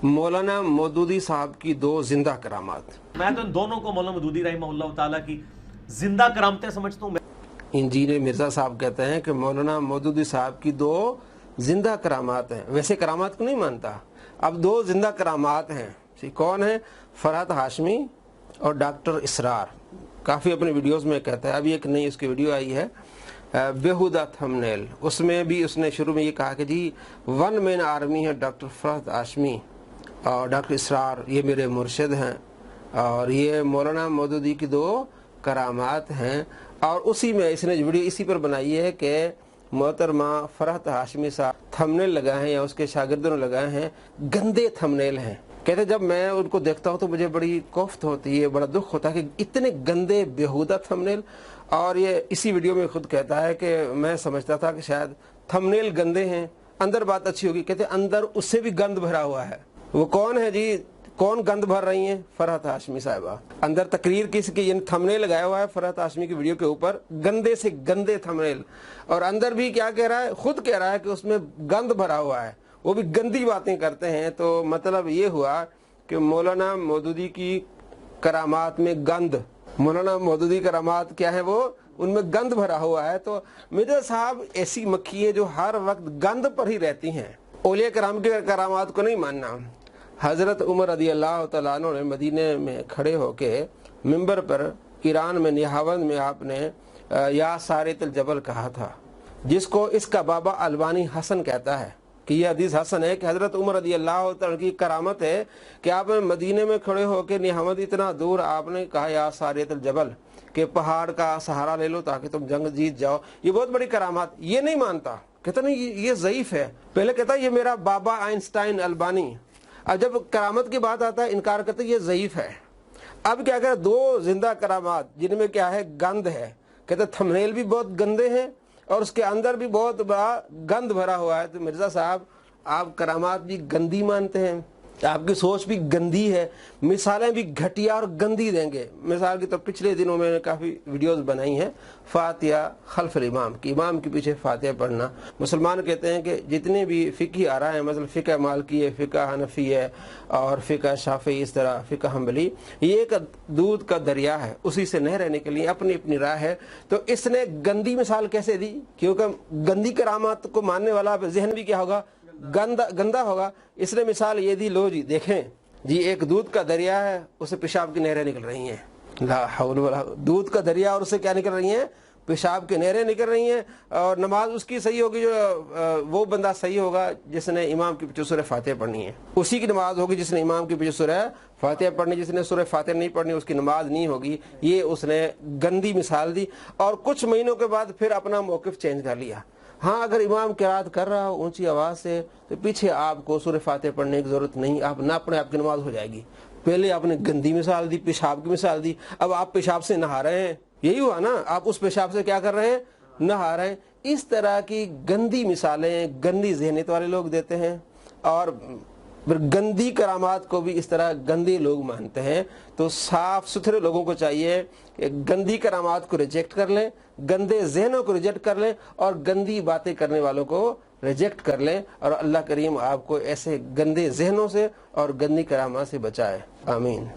मौलाना मौदूदी साहब की दो जिंदा करामात। मैं तो इन दोनों को मौलाना मौदूदी रहमहुल्लाह ताला की जिंदा करामतें समझता हूँ। इंजीनियर मिर्जा साहब कहते हैं कि मौलाना मौदूदी साहब की दो जिंदा करामात हैं। वैसे करामात को नहीं मानता, अब दो जिंदा करामात हैं। कौन है? फरहत हाशमी और डॉक्टर इसरार। काफ़ी अपने वीडियोस में कहता है। अभी एक नई उसकी वीडियो आई है बेहुदा थंबनेल, उसमें भी उसने शुरू में ये कहा कि जी वन मैन आर्मी है डॉक्टर फरहत हाशमी और डॉक्टर इसरार, ये मेरे मुर्शिद हैं और ये मौलाना मौदूदी की दो करामात हैं। और उसी में इसने वीडियो इसी पर बनाई है कि मोहतरमा फरहत हाशमी साहब थंबनेल लगाए हैं या उसके शागिर्दों ने लगाए हैं, गंदे थंबनेल हैं। कहते जब मैं उनको देखता हूँ तो मुझे बड़ी कोफ्त होती है, बड़ा दुख होता है कि इतने गंदे बेहुदा थंबनेल। और ये इसी वीडियो में खुद कहता है कि मैं समझता था कि शायद थंबनेल गंदे हैं, अंदर बात अच्छी होगी। कहते अंदर उससे भी गंद भरा हुआ है। वो कौन है जी? कौन गंद भर रही हैं? फरहत हाशमी साहिबा। अंदर तकरीर किसकी? थंबनेल लगाया हुआ है फरहत हाशमी की वीडियो के ऊपर, गंदे से गंदे थंबनेल। और अंदर भी क्या कह रहा है? खुद कह रहा है कि उसमें गंद भरा हुआ है, वो भी गंदी बातें करते हैं। तो मतलब ये हुआ कि मौलाना मौदूदी की करामात में गंद, मौलाना मौदूदी करामात क्या है? वो उनमें गंद भरा हुआ है। तो मिर्जा साहब ऐसी मक्खी है जो हर वक्त गंद पर ही रहती हैं। औलिया कराम के करामात को नहीं मानना। हजरत उमर रज़ी अल्लाह तआला अन्हु ने मदीने में खड़े होके मिंबर पर ईरान में निहावंद में आपने या सारितल जबल कहा था, जिसको इसका बाबा अलबानी हसन कहता है कि यह हदीस हसन है कि हजरत उमर रज़ी अल्लाह तआला की करामत है कि आप मदीने में खड़े होकर निहावंद इतना दूर आपने कहा या सारितल जबल के पहाड़ का सहारा ले लो ताकि तुम जंग जीत जाओ। ये बहुत बड़ी करामात। ये नहीं मानता, कहता नहीं ये ज़ईफ है। पहले कहता ये मेरा बाबा आइंस्टाइन अलबानी, अब जब करामत की बात आता है इनकार करते ये ज़ईफ है। अब क्या करे? दो जिंदा करामात जिनमें क्या है? गंद है। कहते थंबनेल भी बहुत गंदे हैं और उसके अंदर भी बहुत बड़ा गंद भरा हुआ है। तो मिर्जा साहब आप करामात भी गंदी मानते हैं, आपकी सोच भी गंदी है, मिसालें भी घटिया और गंदी देंगे। मिसाल की तो पिछले दिनों में काफ़ी वीडियोस बनाई हैं फातिहा खल्फ इमाम की, इमाम के पीछे फातिहा पढ़ना। मुसलमान कहते हैं कि जितने भी फ़िक़ही आ रहा है, मतलब फ़िक़ह मालिकी है, फ़िक़ह हनफी है और फ़िक़ह शाफ़ी, इस तरह फ़िक़ह हम्बली, ये एक दूध का दरिया है, उसी से नह रहने के लिए अपनी अपनी राह है। तो इसने गंदी मिसाल कैसे दी? क्योंकि गंदी करामात को मानने वाला जहन भी क्या होगा? गंदा होगा। इसने मिसाल ये दी, लो जी देखें जी, एक दूध का दरिया है, उसे पेशाब की नहरें निकल रही हैं। ला हौल वला, दूध का दरिया और उससे क्या निकल रही हैं? पेशाब की नहरें निकल रही हैं। और नमाज उसकी सही होगी जो वो बंदा सही होगा जिसने इमाम के पीछे सूरह फातिहा पढ़नी है, उसी की नमाज होगी जिसने इमाम के पीछे सूरह फातिहा पढ़नी। जिसने सूरह फातिहा नहीं पढ़नी उसकी नमाज नहीं होगी। ये उसने गंदी मिसाल दी और कुछ महीनों के बाद फिर अपना मौक़िफ़ चेंज कर लिया। हाँ, अगर इमाम किरात कर रहा हो ऊंची आवाज़ से तो पीछे आपको सूरह फातिहा पढ़ने की ज़रूरत नहीं, आप ना पढ़े आपकी नमाज हो जाएगी। पहले आपने गंदी मिसाल दी, पेशाब की मिसाल दी, अब आप पेशाब से नहा रहे हैं। यही हुआ ना, आप उस पेशाब से क्या कर रहे हैं? नहा रहे हैं। इस तरह की गंदी मिसालें गंदी ज़हनियत वाले लोग देते हैं और गंदी करामात को भी इस तरह गंदे लोग मानते हैं। तो साफ सुथरे लोगों को चाहिए कि गंदी करामात को रिजेक्ट कर लें, गंदे जहनों को रिजेक्ट कर लें और गंदी बातें करने वालों को रिजेक्ट कर लें। और अल्लाह करीम आपको ऐसे गंदे जहनों से और गंदी करामात से बचाए। आमीन।